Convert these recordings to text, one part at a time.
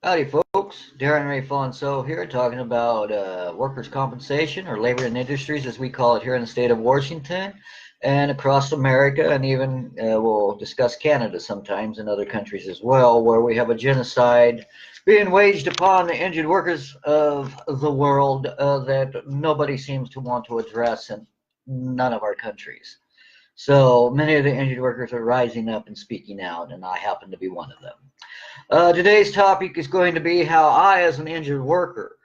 Howdy, folks. Darren Ray Fonso here, talking about workers' compensation, or labor and industries, as we call it here in the state of Washington and across America, and even we'll discuss Canada sometimes and other countries as well, where we have a genocide being waged upon the injured workers of the world that nobody seems to want to address in none of our countries. So many of the injured workers are rising up and speaking out, and I happen to be one of them. Today's topic is going to be how I, as an injured worker,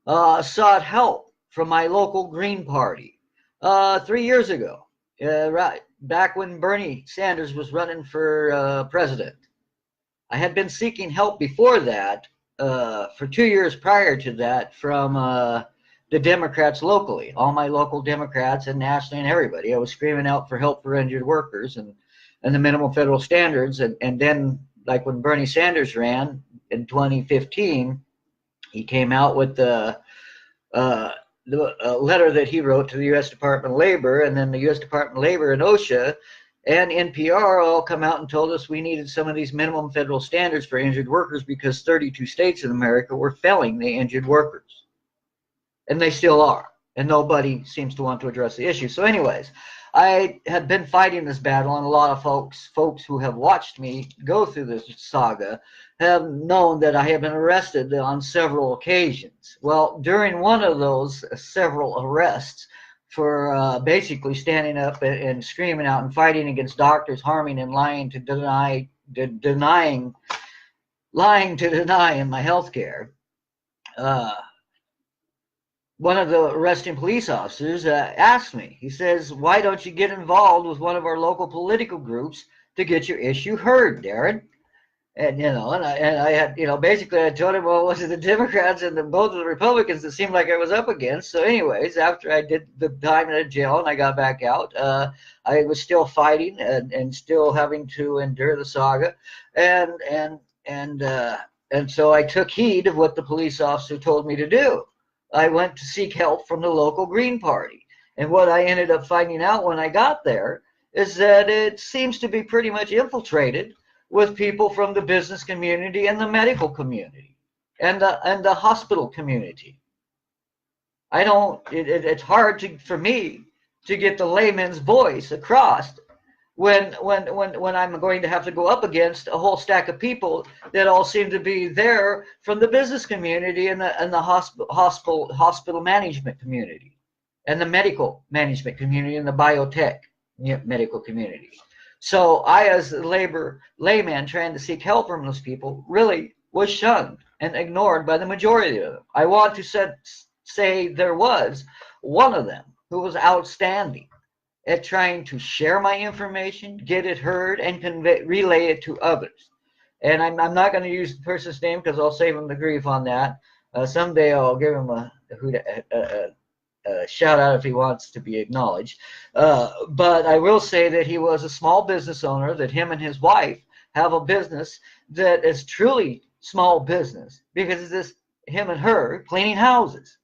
sought help from my local Green Party 3 years ago, right back when Bernie Sanders was running for president. I had been seeking help before that, for 2 years prior to that, from the Democrats locally, all my local Democrats and nationally and everybody. I was screaming out for help for injured workers and the minimum federal standards, and then, like when Bernie Sanders ran in 2015, he came out with the letter that he wrote to the U.S. Department of Labor, and then the U.S. Department of Labor and OSHA and NPR all come out and told us we needed some of these minimum federal standards for injured workers because 32 states in America were failing the injured workers. And they still are. And nobody seems to want to address the issue. So anyways, I had been fighting this battle, and a lot of folks who have watched me go through this saga have known that I have been arrested on several occasions. Well, during one of those several arrests for basically standing up and screaming out and fighting against doctors harming and lying to deny in my health care, one of the arresting police officers asked me, he says, "Why don't you get involved with one of our local political groups to get your issue heard, Darren?" And, and I had, basically I told him, well, it was the Democrats and both of the Republicans that seemed like I was up against. So anyways, after I did the time in jail and I got back out, I was still fighting and still having to endure the saga. And so I took heed of what the police officer told me to do. I went to seek help from the local Green Party. And what I ended up finding out when I got there is that it seems to be pretty much infiltrated with people from the business community and the medical community and the hospital community. It's hard for me to get the layman's voice across when I'm going to have to go up against a whole stack of people that all seem to be there from the business community and the hospital management community and the medical management community and the biotech medical community. So I, as a layman trying to seek help from those people, really was shunned and ignored by the majority of them. I want to say there was one of them who was outstanding at trying to share my information, get it heard, and relay it to others. And I'm not going to use the person's name because I'll save him the grief on that. Someday I'll give him a shout out if he wants to be acknowledged. But I will say that he was a small business owner, that him and his wife have a business that is truly small business because it's just him and her cleaning houses.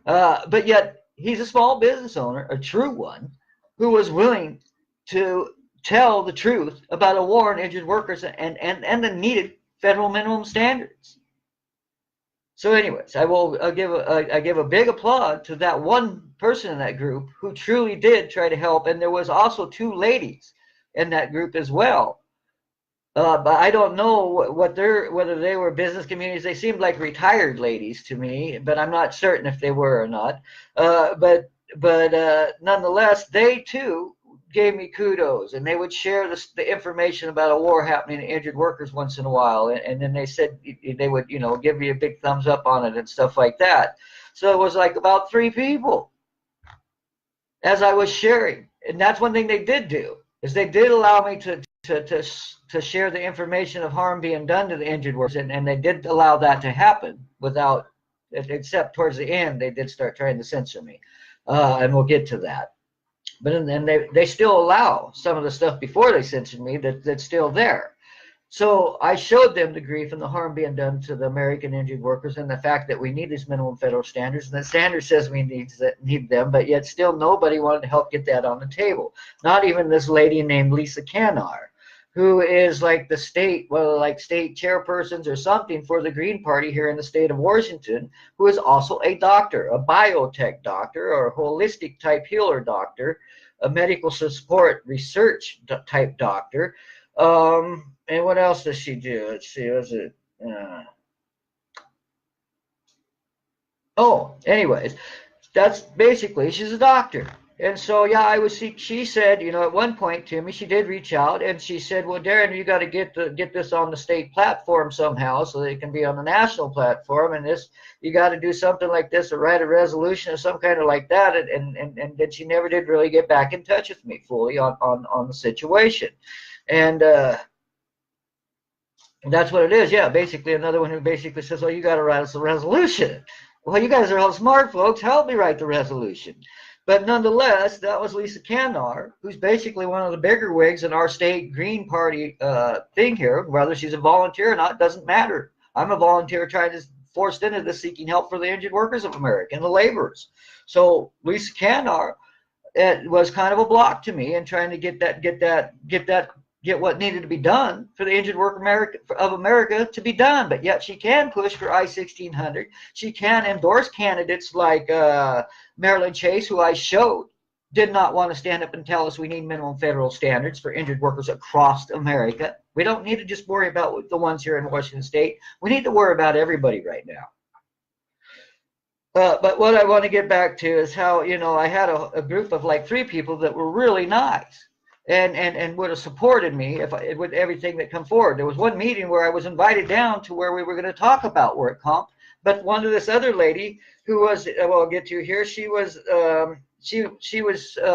But yet he's a small business owner, a true one, who was willing to tell the truth about a war on injured workers and the needed federal minimum standards. So anyways, I give a big applaud to that one person in that group who truly did try to help, and there was also two ladies in that group as well. But I don't know whether they were business communities. They seemed like retired ladies to me, but I'm not certain if they were or not. But nonetheless, they too gave me kudos, and they would share the information about a war happening to injured workers once in a while, and then they said they would give me a big thumbs up on it and stuff like that. So it was like about 3 people as I was sharing, and that's one thing they did do, is they did allow me to share the information of harm being done to the injured workers, and they did allow that to happen without, except towards the end they did start trying to censor me, and we'll get to that. But then they still allow some of the stuff before they censored me that's still there. So I showed them the grief and the harm being done to the American injured workers, and the fact that we need these minimum federal standards, and that Sanders says we need them, but yet still nobody wanted to help get that on the table. Not even this lady named Lisa Canar, who is like the state, well, like state chairpersons or something for the Green Party here in the state of Washington, who is also a doctor, a biotech doctor or a holistic type healer doctor, a medical support research type doctor. And what else does she do? Let's see, was it? Anyways, that's basically, she's a doctor. And so, yeah, I was. She said, at one point to me, she did reach out, and she said, "Well, Darren, you got to get this on the state platform somehow, so that it can be on the national platform. And this, you got to do something like this, or write a resolution or some kind of like that." And then she never did really get back in touch with me fully on the situation, and that's what it is. Yeah, basically another one who basically says, "Well, you got to write us a resolution." Well, you guys are all smart folks. Help me write the resolution. But nonetheless, that was Lisa Candar, who's basically one of the bigger wigs in our state Green Party thing here. Whether she's a volunteer or not doesn't matter. I'm a volunteer trying to forced into this, seeking help for the injured workers of America and the laborers. So Lisa Candar, it was kind of a block to me in trying to get what needed to be done for the injured work of America to be done. But yet she can push for I-1600. She can endorse candidates like Marilyn Chase, who I showed did not want to stand up and tell us we need minimum federal standards for injured workers across America. We don't need to just worry about the ones here in Washington State. We need to worry about everybody right now. But what I want to get back to is how, I had a group of like 3 people that were really nice and would have supported me with everything that come forward. There was one meeting where I was invited down to where we were going to talk about work comp, but this other lady who was, I'll get to here, she was a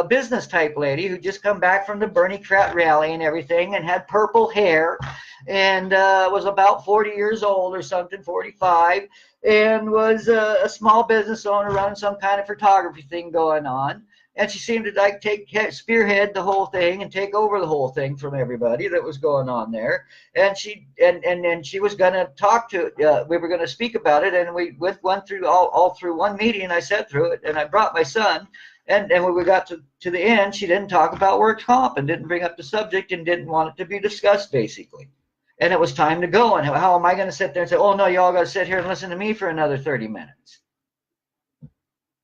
business type lady who just come back from the Bernie Krat rally and everything, and had purple hair, and was about 40 years old or something, 45, and was a small business owner running some kind of photography thing going on. And she seemed to like spearhead the whole thing and take over the whole thing from everybody that was going on there. And she was going to talk to. We were going to speak about it, and we went through all through one meeting. I sat through it, and I brought my son. And when we got to the end, she didn't talk about work comp and didn't bring up the subject and didn't want it to be discussed, basically. And it was time to go. And how am I going to sit there and say, "Oh no, y'all got to sit here and listen to me for another 30 minutes"?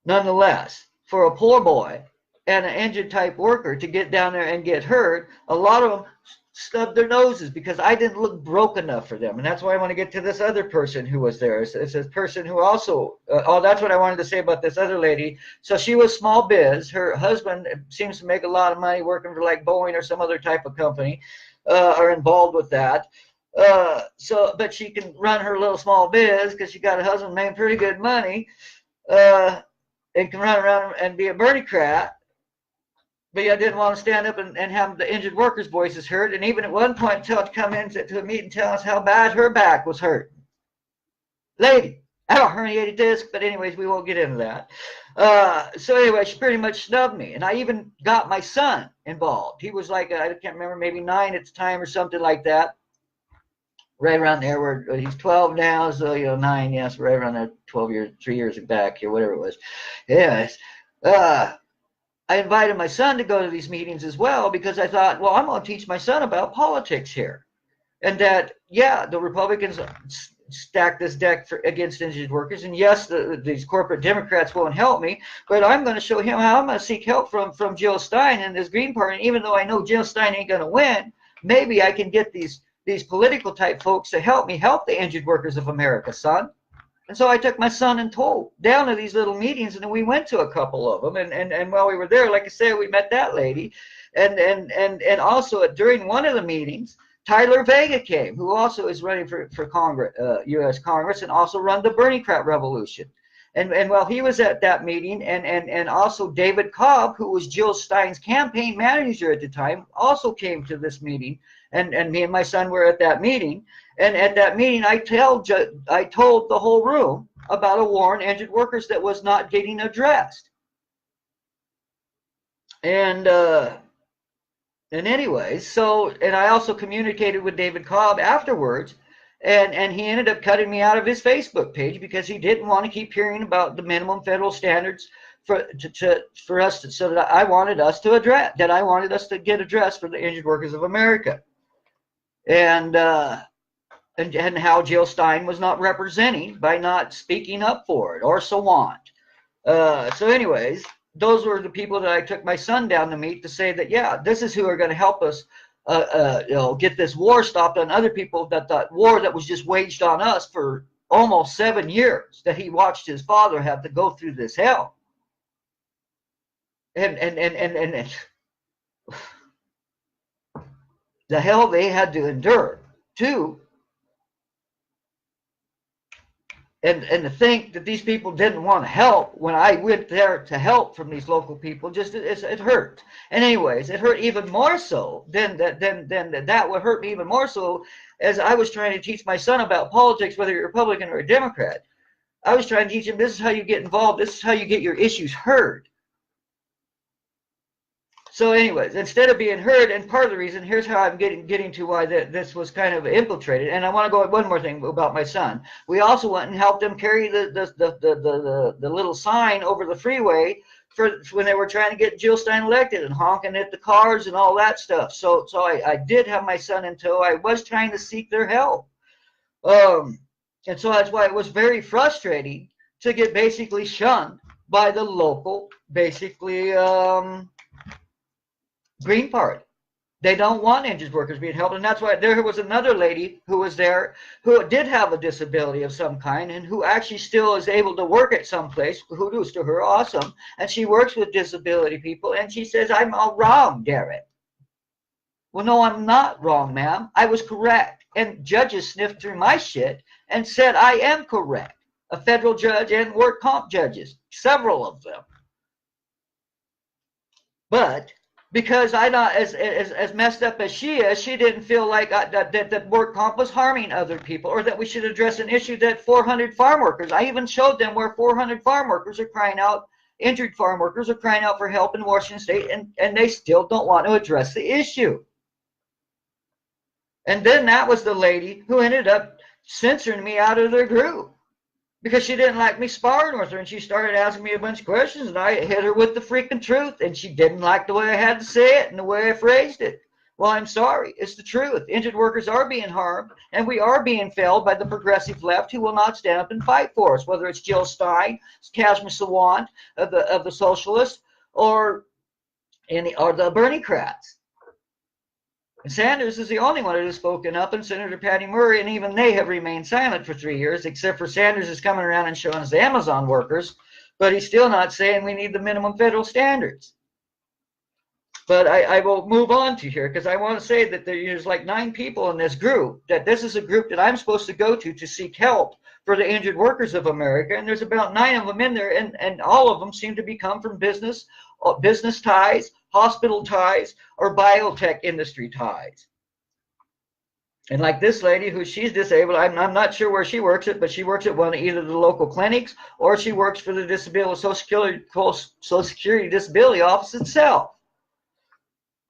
Nonetheless, for a poor boy and an injured type worker to get down there and get hurt, a lot of them stubbed their noses because I didn't look broke enough for them. And that's why I want to get to this other person who was there. It's this person who also, that's what I wanted to say about this other lady. So she was small biz. Her husband seems to make a lot of money working for like Boeing or some other type of company, are involved with that. But she can run her little small biz because she got a husband making pretty good money. And can run around and be a Bernie Krat, but I didn't want to stand up and have the injured workers' voices heard. And even at one point, come in to a meeting and tell us how bad her back was hurt. Lady, I have a herniated disc, but anyways, we won't get into that. So anyway, she pretty much snubbed me. And I even got my son involved. He was like, I can't remember, maybe 9 at the time or something like that. Right around there, where he's 12 now, so 9, yes, right around there, 12 years, 3 years back here, whatever it was. Yes, I invited my son to go to these meetings as well because I thought, well, I'm going to teach my son about politics here, and that the Republicans stack this deck against injured workers, and yes, these corporate Democrats won't help me, but I'm going to show him how I'm going to seek help from Jill Stein and this Green Party. And even though I know Jill Stein ain't going to win, maybe I can get these political type folks to help me help the injured workers of America, son. And so I took my son and told down to these little meetings, and then we went to a couple of them. And while we were there, like I said, we met that lady. And also during one of the meetings, Tyler Vega came, who also is running for Congress, U.S. Congress, and also run the Bernie Krat revolution. And while he was at that meeting, and also David Cobb, who was Jill Stein's campaign manager at the time, also came to this meeting. And me and my son were at that meeting. And at that meeting, I told the whole room about a war on injured workers that was not getting addressed. And anyways, and I also communicated with David Cobb afterwards, and he ended up cutting me out of his Facebook page because he didn't want to keep hearing about the minimum federal standards for us, so that I wanted us to get addressed for the injured workers of America. and how Jill Stein was not representing by not speaking up for it, or so on. So anyways, those were the people that I took my son down to meet to say that, yeah, this is who are going to help us get this war stopped on other people, that war that was just waged on us for almost 7 years, that he watched his father have to go through this hell. And the hell they had to endure too. And to think that these people didn't want to help when I went there to help from these local people, just it hurt. And anyways, it hurt even more so than that would hurt me even more so, as I was trying to teach my son about politics, whether you're a Republican or a Democrat. I was trying to teach him, this is how you get involved, this is how you get your issues heard. So anyways, instead of being heard, and part of the reason, here's how I'm getting to why this was kind of infiltrated. And I want to go one more thing about my son. We also went and helped him carry the little sign over the freeway for when they were trying to get Jill Stein elected, and honking at the cars and all that stuff. So I did have my son in tow. I was trying to seek their help. And so that's why it was very frustrating to get basically shunned by the local, basically, Green Party. They don't want injured workers being helped, and that's why there was another lady who was there who did have a disability of some kind, and who actually still is able to work at some place. Kudos to her, awesome. And she works with disability people, and she says, I'm all wrong, Garrett. Well, no, I'm not wrong, ma'am. I was correct. And judges sniffed through my shit and said I am correct. A federal judge and work comp judges, several of them. But because I not as messed up as she is, she didn't feel like that work comp was harming other people, or that we should address an issue that 400 farm workers. I even showed them where 400 farm workers are crying out, injured farm workers are crying out for help in Washington State, and they still don't want to address the issue. And then that was the lady who ended up censoring me out of their group, because she didn't like me sparring with her, and she started asking me a bunch of questions, and I hit her with the freaking truth, and she didn't like the way I had to say it and the way I phrased it. Well, I'm sorry. It's the truth. Injured workers are being harmed, and we are being failed by the progressive left, who will not stand up and fight for us, whether it's Jill Stein, Kashmir Sawant of the socialists, or the Bernie-crats. And Sanders is the only one who has spoken up, and Senator Patty Murray, and even they have remained silent for 3 years, except for Sanders is coming around and showing us the Amazon workers, but he's still not saying we need the minimum federal standards. But I will move on to here, because I want to say that there's like 9 people in this group, that this is a group that I'm supposed to go to seek help for the injured workers of America, and there's about 9 of them in there, and all of them seem to become from business ties, hospital ties, or biotech industry ties. And like this lady, she's disabled, I'm not sure where she works at, but she works at one of either the local clinics, or she works for the Social Security Disability Office itself.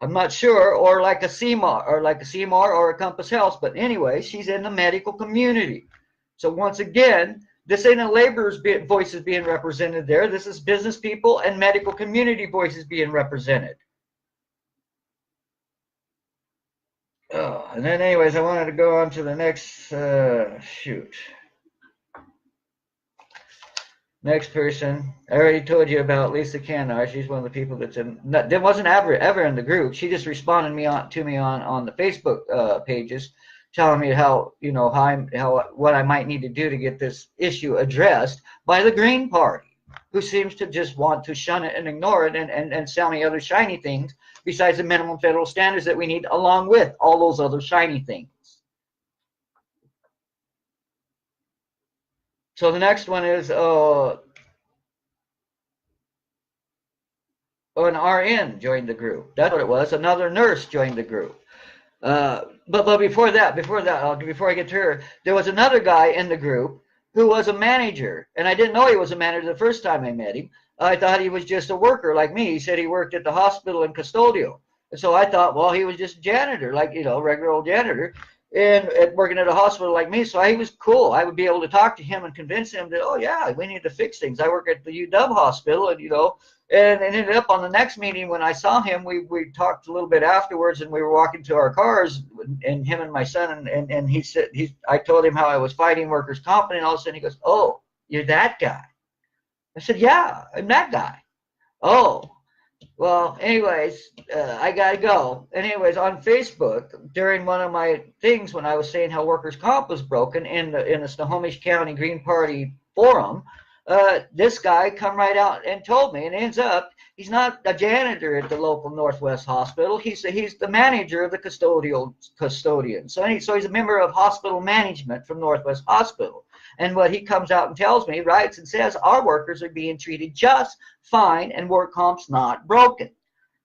I'm not sure, or like a CMAR, or a Compass Health, but anyway, she's in the medical community. So once again, this ain't a laborer's voices being represented there. This is business people and medical community voices being represented. Oh, and then anyways, I wanted to go on to the next, next person. I already told you about Lisa Canar. She's one of the people that wasn't ever in the group. She just responded to me on the Facebook pages, telling me what I might need to do to get this issue addressed by the Green Party, who seems to just want to shun it and ignore it, and sell me other shiny things besides the minimum federal standards that we need, along with all those other shiny things. So the next one is an RN joined the group. That's what it was. Another nurse joined the group. But before I get to her, there was another guy in the group who was a manager, and I didn't know he was a manager the first time I met him. I thought he was just a worker like me. He said he worked at the hospital in custodial, and so I thought, well, he was just a janitor, like regular old janitor. working at a hospital like me, so he was cool. I would be able to talk to him and convince him that, oh yeah, we need to fix things. I work at the UW hospital, and and it ended up on the next meeting when I saw him, we talked a little bit afterwards, and we were walking to our cars, and him and my son, and he said, I told him how I was fighting workers' comp, and all of a sudden he goes, oh, you're that guy. I said, yeah, I'm that guy. Oh. Well, anyways, I gotta go. Anyways, on Facebook, during one of my things when I was saying how workers' comp was broken in the Snohomish County Green Party forum, this guy come right out and told me, and ends up, he's not a janitor at the local Northwest Hospital. He's the manager of the custodian. So he's a member of hospital management from Northwest Hospital. And what he comes out and tells me, writes and says, our workers are being treated just fine and work comp's not broken.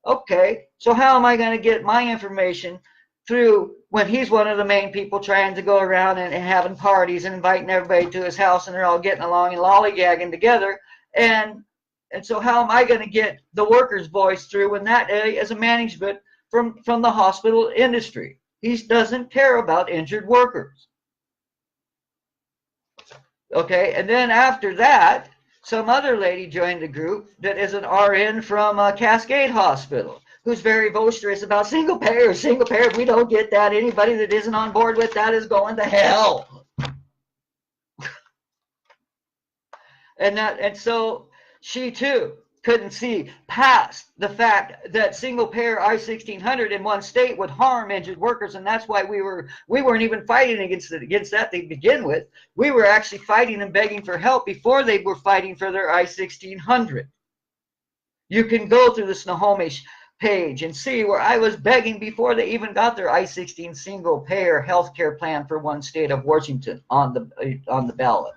Okay, so how am I going to get my information through when he's one of the main people trying to go around and having parties and inviting everybody to his house, and they're all getting along and lollygagging together? And so how am I going to get the workers' voice through when that is a management from the hospital industry? He doesn't care about injured workers. Okay, and then after that, some other lady joined the group that is an RN from Cascade Hospital, who's very boisterous about single payer. Single payer, we don't get that. Anybody that isn't on board with that is going to hell. And so she too couldn't see past the fact that single payer I-1600 in one state would harm injured workers, and that's why we weren't even fighting against that to begin with. We were actually fighting and begging for help before they were fighting for their I-1600. You can go through the Snohomish page and see where I was begging before they even got their I-16 single payer health care plan for one state of Washington on the ballot.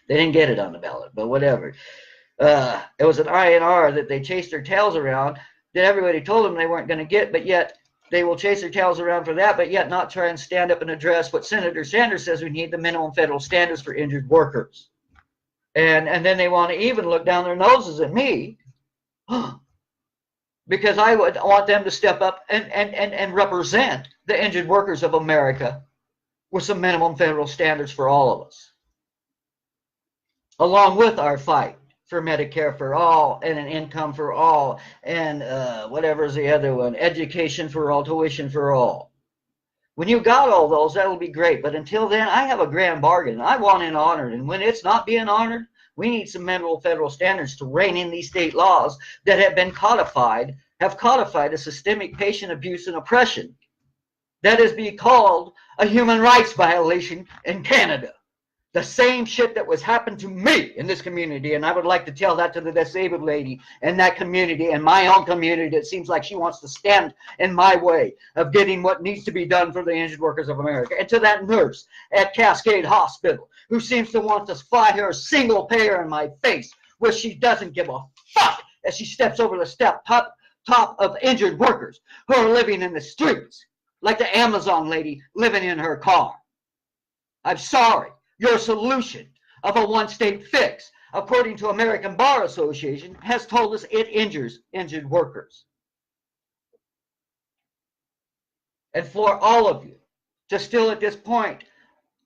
They didn't get it on the ballot, but whatever. It was an INR that they chased their tails around, that everybody told them they weren't going to get, but yet they will chase their tails around for that, but yet not try and stand up and address what Senator Sanders says we need, the minimum federal standards for injured workers. And then they want to even look down their noses at me because I would want them to step up and represent the injured workers of America with some minimum federal standards for all of us, along with our fight for Medicare for all and an income for all and whatever's the other one, education for all, tuition for all. When you got all those, that'll be great. But until then, I have a grand bargain. I want it honored. And when it's not being honored, we need some minimum federal standards to rein in these state laws that have been codified a systemic patient abuse and oppression that is being called a human rights violation in Canada. The same shit that was happened to me in this community, and I would like to tell that to the disabled lady in that community and my own community that seems like she wants to stand in my way of getting what needs to be done for the injured workers of America, and to that nurse at Cascade Hospital who seems to want to fly her single payer in my face, where she doesn't give a fuck as she steps over the top of injured workers who are living in the streets, like the Amazon lady living in her car. I'm sorry. Your solution of a one-state fix, according to American Bar Association, has told us it injures injured workers. And for all of you to still at this point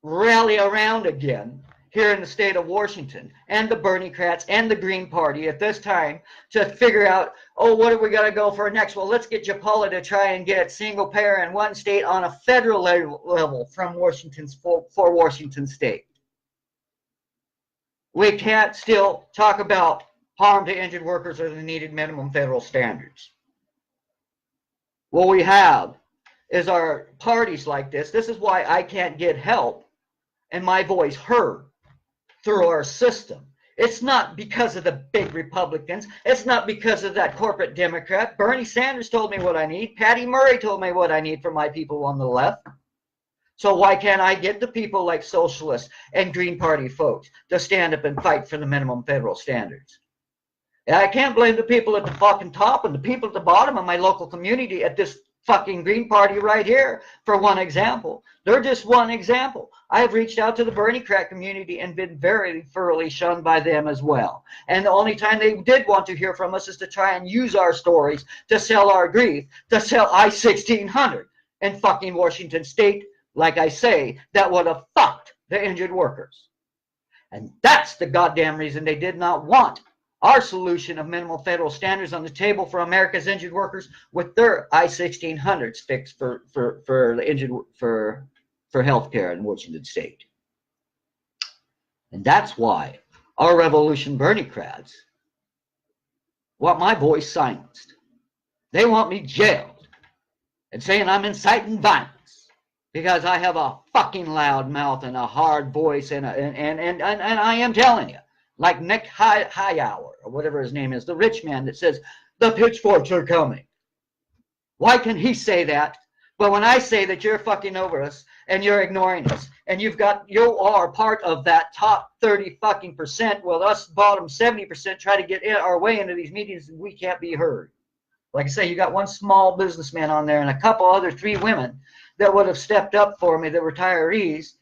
rally around again here in the state of Washington, and the Bernie-crats and the Green Party at this time to figure out, oh, what are we going to go for next? Well, let's get Japala to try and get single payer in one state on a federal level from for Washington state. We can't still talk about harm to injured workers or the needed minimum federal standards. What we have is our parties like this. This is why I can't get help and my voice heard through our system. It's not because of the big Republicans. It's not because of that corporate Democrat. Bernie Sanders told me what I need. Patty Murray told me what I need for my people on the left. So why can't I get the people like socialists and Green Party folks to stand up and fight for the minimum federal standards? And I can't blame the people at the fucking top and the people at the bottom of my local community at this fucking Green Party right here for one example. They're just one example. I've reached out to the Bernie-crat community and been very thoroughly shunned by them as well. And the only time they did want to hear from us is to try and use our stories to sell our grief, to sell I-1600. in fucking Washington State, like I say, that would have fucked the injured workers. And that's the goddamn reason they did not want our solution of minimal federal standards on the table for America's injured workers with their I-1600s fixed for the injured for health care in Washington State. And that's why our revolution Bernie-crats want my voice silenced. They want me jailed and saying I'm inciting violence because I have a fucking loud mouth and a hard voice and I am telling you, like Nick Highhour or whatever his name is, the rich man that says the pitchforks are coming. Why can he say that? But when I say that you're fucking over us and you're ignoring us and you are part of that top 30 fucking percent, while us bottom 70% try to get our way into these meetings and we can't be heard. Like I say, you got one small businessman on there and a couple other 3 women that would have stepped up for me, the retirees,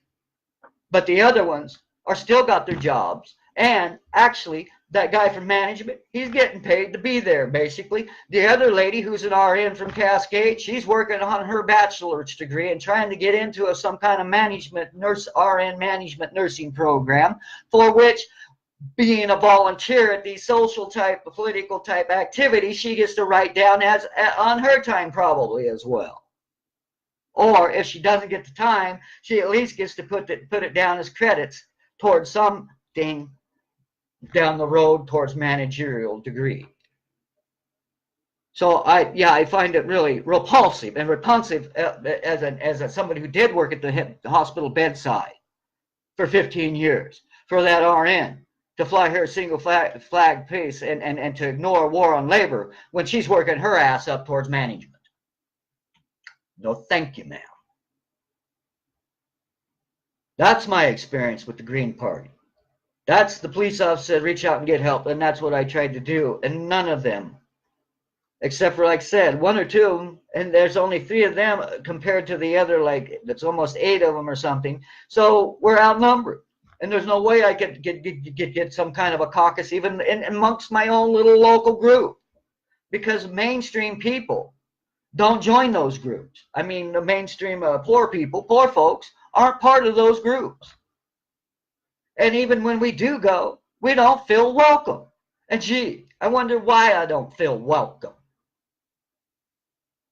but the other ones are still got their jobs. And actually, that guy from management, he's getting paid to be there, basically. The other lady who's an RN from Cascade, she's working on her bachelor's degree and trying to get into some kind of RN management nursing program, for which, being a volunteer at these social type, political type activities, she gets to write down as on her time probably as well. Or if she doesn't get the time, she at least gets to put it down as credits towards something down the road towards managerial degree. So I find it really repulsive and repulsive as somebody who did work at the hospital bedside for 15 years for that RN to fly her single flag piece and to ignore war on labor when she's working her ass up towards management. No, thank you, ma'am. That's my experience with the Green Party. That's the police officer said, reach out and get help, and that's what I tried to do. And none of them, except for, like I said, 1 or 2, and there's only 3 of them compared to the other, like, that's almost 8 of them or something. So we're outnumbered. And there's no way I could get some kind of a caucus even amongst my own little local group, because mainstream people don't join those groups. I mean, the mainstream poor folks aren't part of those groups. And even when we do go, we don't feel welcome. And gee, I wonder why I don't feel welcome.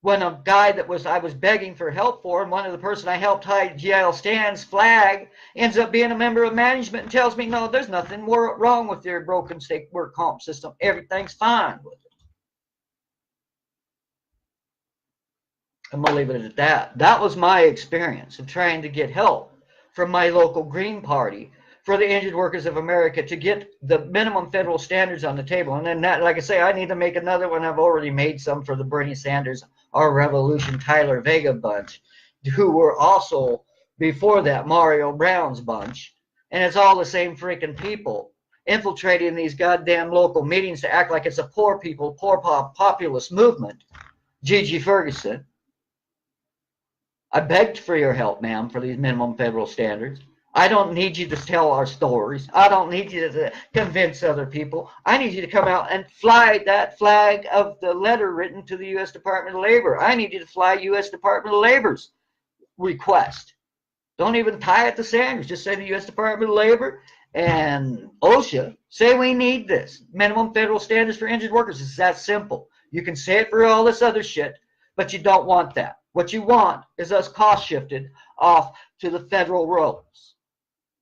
When a guy that I was begging for help for, and one of the person I helped hide GL Stan's flag ends up being a member of management and tells me, no, there's nothing more wrong with your broken state work comp system. Everything's fine with it. I'm going to leave it at that. That was my experience of trying to get help from my local Green Party for the injured workers of America to get the minimum federal standards on the table. And then that, like I say, I need to make another one. I've already made some for the Bernie Sanders, Our Revolution, Tyler Vega bunch, who were also, before that, Mario Brown's bunch. And it's all the same freaking people infiltrating these goddamn local meetings to act like it's a poor populist movement. Gigi Ferguson, I begged for your help, ma'am, for these minimum federal standards. I don't need you to tell our stories. I don't need you to convince other people. I need you to come out and fly that flag of the letter written to the U.S. Department of Labor. I need you to fly U.S. Department of Labor's request. Don't even tie it to Sanders. Just say the U.S. Department of Labor and OSHA say we need this. Minimum federal standards for injured workers. It's that simple. You can say it for all this other shit, but you don't want that. What you want is us cost shifted off to the federal rolls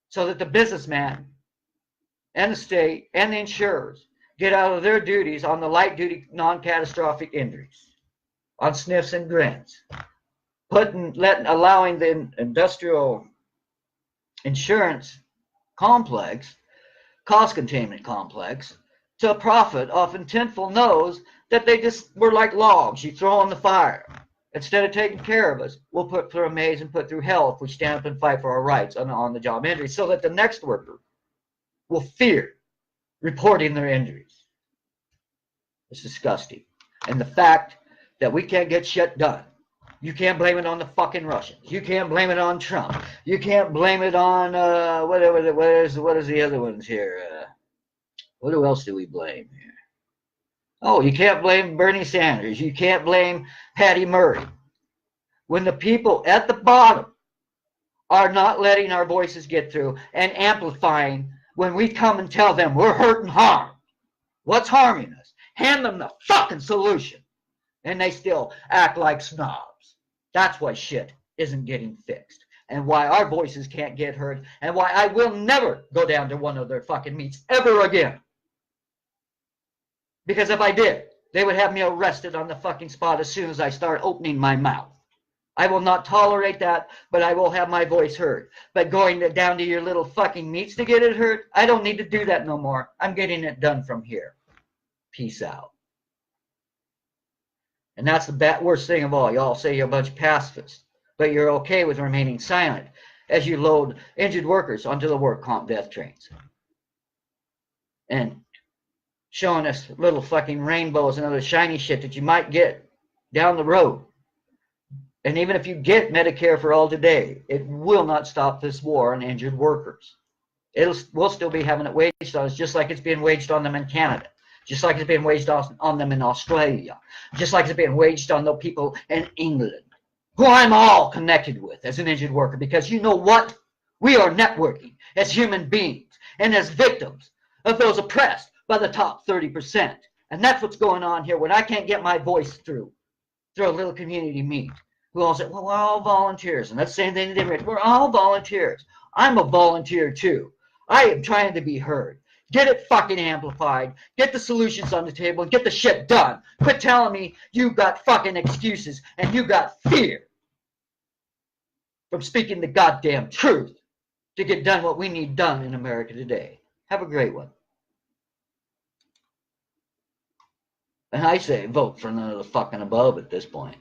so that the businessman and the state and the insurers get out of their duties on the light duty non-catastrophic injuries, on sniffs and grins, allowing the industrial insurance complex, cost containment complex, to profit off intentful knows that they just were like logs you throw on the fire. Instead of taking care of us, we'll put through a maze and put through hell if we stand up and fight for our rights on the job injuries, so that the next worker will fear reporting their injuries. It's disgusting. And the fact that we can't get shit done, you can't blame it on the fucking Russians. You can't blame it on Trump. You can't blame it on what is the other ones here? What else do we blame here? Oh, you can't blame Bernie Sanders. You can't blame Patty Murray. when the people at the bottom are not letting our voices get through and amplifying when we come and tell them we're hurt and harmed. What's harming us? Hand them the fucking solution. And they still act like snobs. That's why shit isn't getting fixed. And why our voices can't get heard. And why I will never go down to one of their fucking meets ever again. Because if I did, they would have me arrested on the fucking spot as soon as I start opening my mouth. I will not tolerate that, but I will have my voice heard. But going down to your little fucking meets to get it heard, I don't need to do that no more. I'm getting it done from here. Peace out. And that's the worst thing of all. Y'all say you're a bunch of pacifists, but you're okay with remaining silent as you load injured workers onto the work comp death trains. And showing us little fucking rainbows and other shiny shit that you might get down the road. And even if you get Medicare for all today, it will not stop this war on injured workers. We'll still be having it waged on us just like it's being waged on them in Canada, just like it's being waged on them in Australia, just like it's being waged on the people in England, who I'm all connected with as an injured worker, because you know what? We are networking as human beings and as victims of those oppressed by the top 30%. And that's what's going on here when I can't get my voice through a little community meet. Who all said, well, we're all volunteers. And that's the same thing they did. We're all volunteers. I'm a volunteer too. I am trying to be heard. Get it fucking amplified. Get the solutions on the table and get the shit done. Quit telling me you got fucking excuses and you got fear from speaking the goddamn truth to get done what we need done in America today. Have a great one. And I say vote for none of the fucking above at this point.